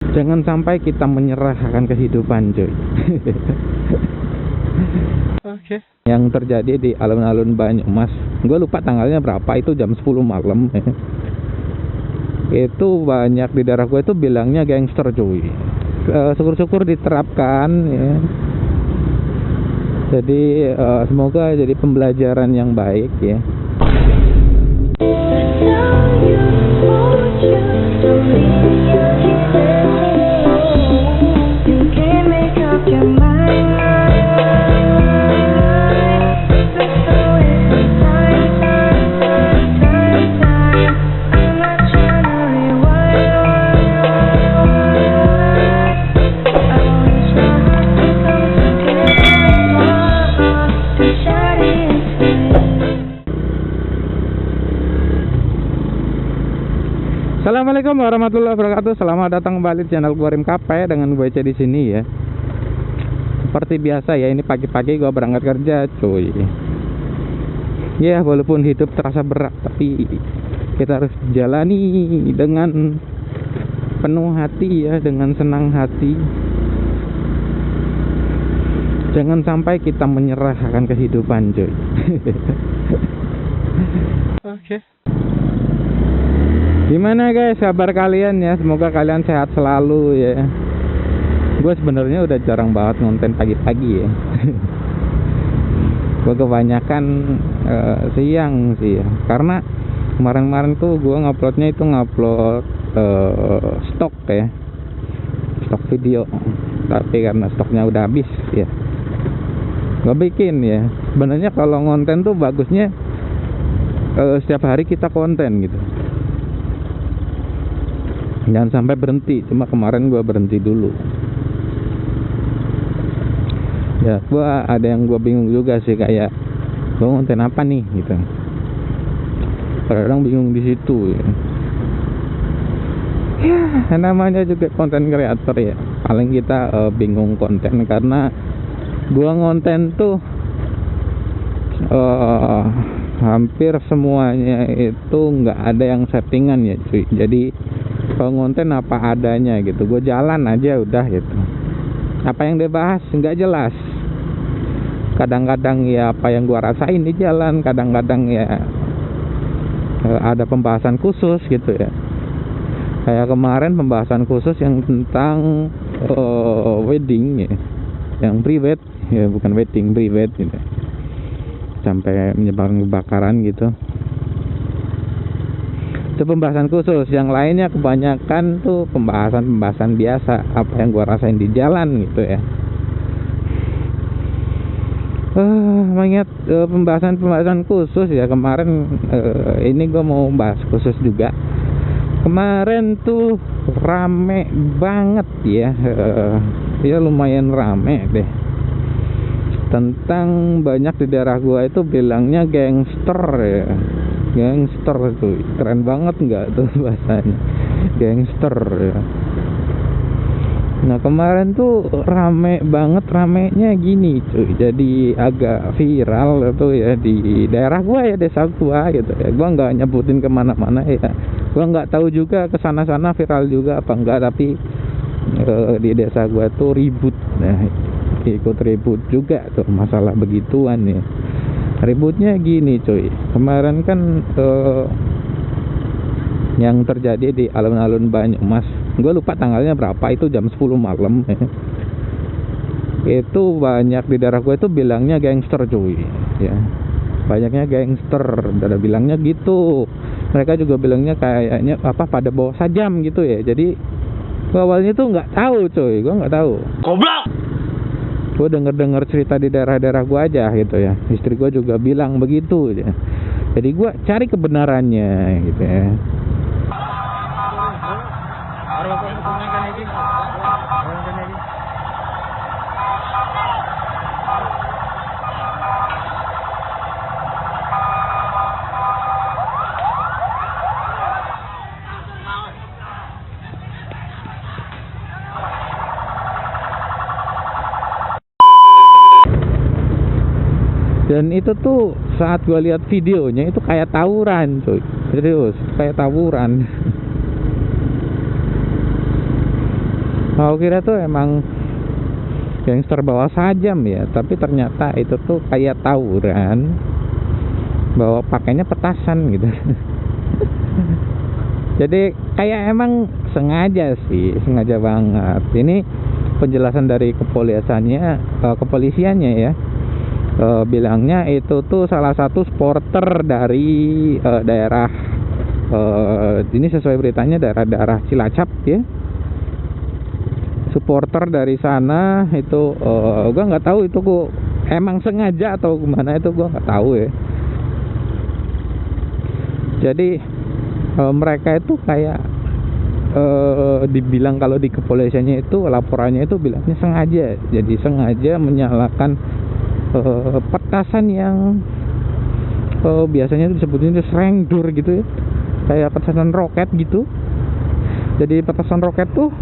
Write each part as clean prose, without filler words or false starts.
Jangan sampai kita menyerah akan kehidupan, cuy. Oke. Yang terjadi di alun-alun Banyumas, gue lupa tanggalnya berapa, itu jam 10 malam. Itu banyak di daerah gue itu bilangnya gangster, cuy. Syukur-syukur diterapkan ya. Jadi semoga jadi pembelajaran yang baik ya. Assalamualaikum warahmatullahi wabarakatuh. Selamat datang kembali di channel gua Rim Kape dengan gue di sini ya. Seperti biasa ya, ini pagi-pagi gua berangkat kerja, cuy. Ya, walaupun hidup terasa berat, tapi kita harus jalani dengan penuh hati ya, dengan senang hati. Jangan sampai kita menyerah akan kehidupan, cuy. Oke. Gimana guys kabar kalian ya? Semoga kalian sehat selalu ya. Gue sebenarnya udah jarang banget ngonten pagi-pagi ya. Gue kebanyakan siang sih ya. Karena kemarin-kemarin tuh gue nguploadnya itu ngupload stok ya, stok video. Tapi karena stoknya udah habis ya, gue bikin ya. Sebenarnya kalau ngonten tuh bagusnya setiap hari kita konten gitu. Jangan sampai berhenti. Cuma kemarin gue berhenti dulu. Ya, ada yang gue bingung juga sih, kayak gue konten apa nih gitu. Kadang bingung di situ ya. Ya, namanya juga konten kreator ya. Paling kita bingung konten karena gue ngonten tuh hampir semuanya itu nggak ada yang settingan ya, cuy. Jadi kalau ngonten apa adanya gitu, gue jalan aja udah gitu. Apa yang dibahas nggak jelas. Kadang-kadang ya apa yang gue rasain di jalan, kadang-kadang ya ada pembahasan khusus gitu ya. Kayak kemarin pembahasan khusus yang tentang wedding ya, yang private ya, bukan wedding, private gitu. Sampai menyebabkan kebakaran gitu. Itu pembahasan khusus. Yang lainnya kebanyakan tuh pembahasan biasa, apa yang gua rasain di jalan gitu ya. Mengingat pembahasan khusus ya, kemarin ini gua mau bahas khusus juga. Kemarin tuh rame banget ya, ya lumayan rame deh. Tentang banyak di daerah gua itu bilangnya gangster ya. Gangster tuh keren banget nggak tuh bahasanya, gangster ya. Nah kemarin tuh rame banget, ramenya gini cuy, jadi agak viral tuh ya di daerah gua ya, desa gua gitu ya. Gua nggak nyebutin kemana-mana ya, gua nggak tahu juga kesana-sana viral juga apa enggak, tapi di desa gua tuh ribut, nah ikut ribut juga tuh masalah begituan ya. Ributnya gini cuy, kemarin kan yang terjadi di alun-alun Banyumas, gue lupa tanggalnya berapa, itu jam 10 malam ya. Itu banyak di daerah gue itu bilangnya gangster cuy ya. Banyaknya gangster, ada bilangnya gitu. Mereka juga bilangnya kayaknya apa, pada bawa sajam gitu ya. Jadi gue awalnya tuh nggak tahu cuy, gue nggak tahu. Goblok. Gue denger cerita di daerah-daerah gue aja gitu ya. Istri gue juga bilang begitu ya. Jadi gue cari kebenarannya gitu ya. Dan itu tuh saat gue lihat videonya itu kayak tawuran cuy, serius kayak tawuran. Aku kira tuh emang gangster bawa sajam ya, tapi ternyata itu tuh kayak tawuran bawa pakainya petasan gitu. Jadi kayak emang sengaja sih, sengaja banget. Ini penjelasan dari kepolisiannya ya. Bilangnya itu tuh salah satu supporter dari daerah ini sesuai beritanya daerah Cilacap ya. Supporter dari sana itu gua nggak tahu itu kok emang sengaja atau gimana, itu gua nggak tahu ya. Jadi mereka itu kayak dibilang kalau di kepolisiannya itu laporannya itu bilangnya sengaja, jadi sengaja menyalakan petasan yang biasanya disebutnya itu serengdur gitu ya, kayak petasan roket gitu. Jadi petasan roket tuh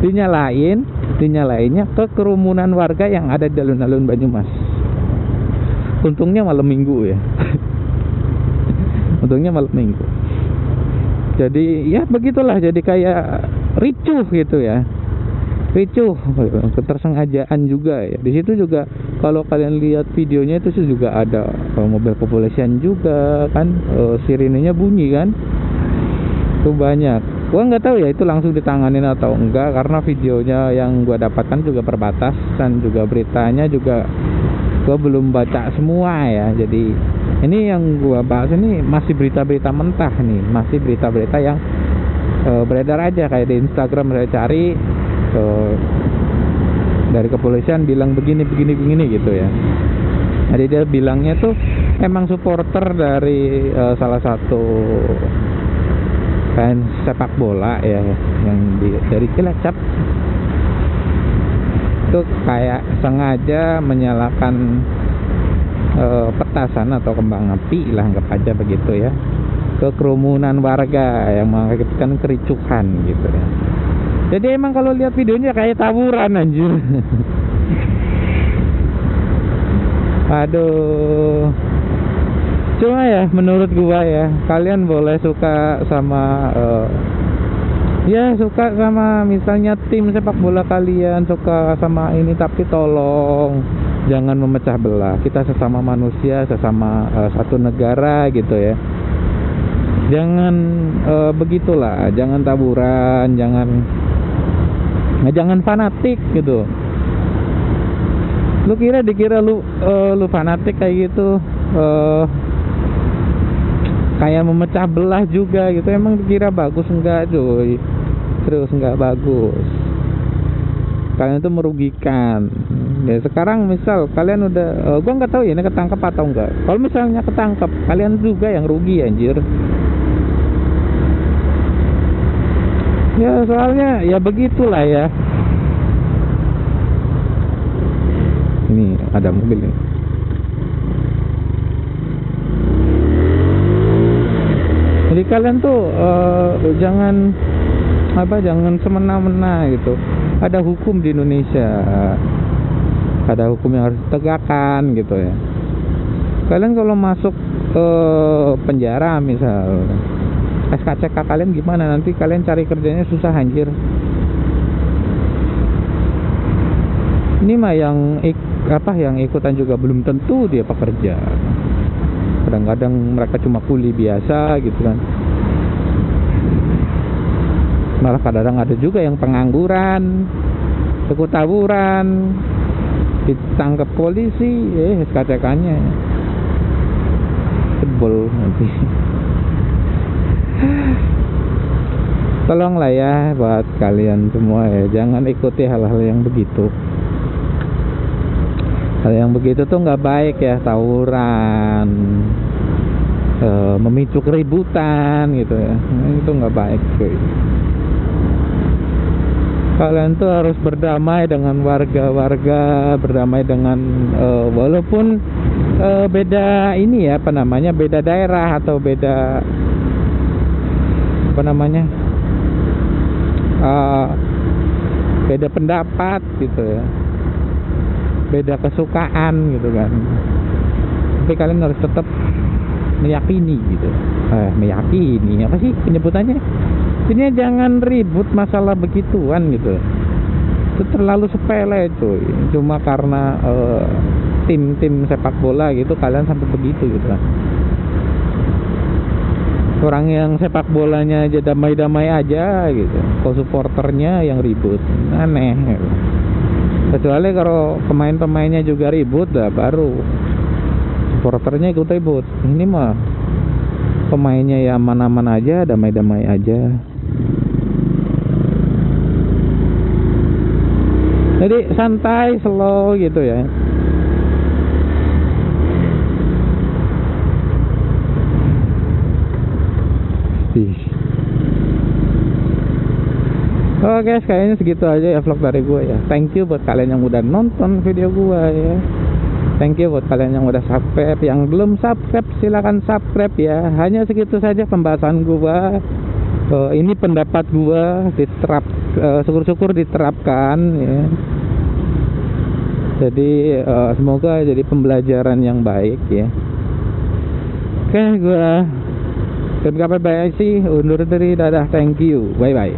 dinyalainnya ke kerumunan warga yang ada di alun-alun Banyumas. Untungnya malam minggu ya. Untungnya malam minggu. Jadi ya begitulah, jadi kayak ricuh gitu ya. Ricuh, ketersengajaan juga ya. Di situ juga kalau kalian lihat videonya itu juga ada mobil kepolisian juga kan, sirinenya bunyi kan. Itu banyak. Gua nggak tahu ya itu langsung ditanganin atau enggak, karena videonya yang gua dapatkan juga terbatas dan juga beritanya juga gua belum baca semua ya. Jadi ini yang gua bahas ini masih berita-berita mentah nih, masih berita-berita yang beredar aja, kayak di Instagram saya cari dari kepolisian bilang begini gitu ya. Jadi dia bilangnya tuh emang supporter dari salah satu fans sepak bola ya, yang dari Cilacap itu kayak sengaja menyalakan petasan atau kembang api lah, anggap aja begitu ya, ke kerumunan warga yang mengakibatkan kericuhan gitu ya. Jadi emang kalau lihat videonya kayak tawuran anjir. Aduh. Cuma ya menurut gua ya, kalian boleh suka sama ya suka sama misalnya tim sepak bola kalian, suka sama ini, tapi tolong jangan memecah belah. Kita sesama manusia, sesama satu negara gitu ya. Jangan begitulah, jangan taburan, jangan fanatik gitu. Lu dikira lu fanatik kayak gitu, kayak memecah belah juga gitu. Emang dikira bagus? Enggak cuy, terus enggak bagus. Kalian itu merugikan ya. Sekarang misal kalian udah gua nggak tahu ya ini ketangkep atau enggak. Kalau misalnya ketangkep, kalian juga yang rugi anjir ya. Soalnya ya begitulah ya. Ini ada mobil nih. Jadi kalian tuh jangan semena-mena gitu. Ada hukum di Indonesia, ada hukum yang harus ditegakkan gitu ya. Kalian kalau masuk ke penjara misal, SKCK kalian gimana? Nanti kalian cari kerjanya susah anjir. Ini mah yang ikutan juga belum tentu dia pekerja. Kadang-kadang mereka cuma kuli biasa gitu kan. Malah kadang-kadang ada juga yang pengangguran, ikut tawuran, ditangkap polisi, SKCK-nya jebol nanti. Tolonglah ya buat kalian semua ya, jangan ikuti hal-hal yang begitu. Hal yang begitu tuh nggak baik ya, tawuran, memicu keributan gitu ya, itu nggak baik cuy. Kalian tuh harus berdamai dengan warga-warga, berdamai dengan walaupun beda ini ya, beda daerah atau beda beda pendapat gitu ya, beda kesukaan gitu kan. Tapi kalian harus tetap meyakini gitu. Meyakini apa sih penyebutannya? Ini jangan ribut masalah begituan gitu. Itu terlalu sepele cuy. Cuma karena tim-tim sepak bola gitu kalian sampai begitu gitu lah. Orang yang sepak bolanya aja damai-damai aja gitu. Kok supporternya yang ribut, aneh gitu. Kecuali kalau pemain-pemainnya juga ribut, dah baru supporternya ikut ribut. Ini mah pemainnya ya aman-aman aja, damai-damai aja. Jadi santai, slow gitu ya. Oke guys, kayaknya segitu aja ya vlog dari gue ya. Thank you buat kalian yang udah nonton video gue ya. Thank you buat kalian yang udah subscribe. Yang belum subscribe silahkan subscribe ya. Hanya segitu saja pembahasan gue. Ini pendapat gue, diterap, syukur-syukur diterapkan ya. Jadi semoga jadi pembelajaran yang baik ya. Oke, gue dan kabar baik sih undur diri, dadah, thank you, bye bye.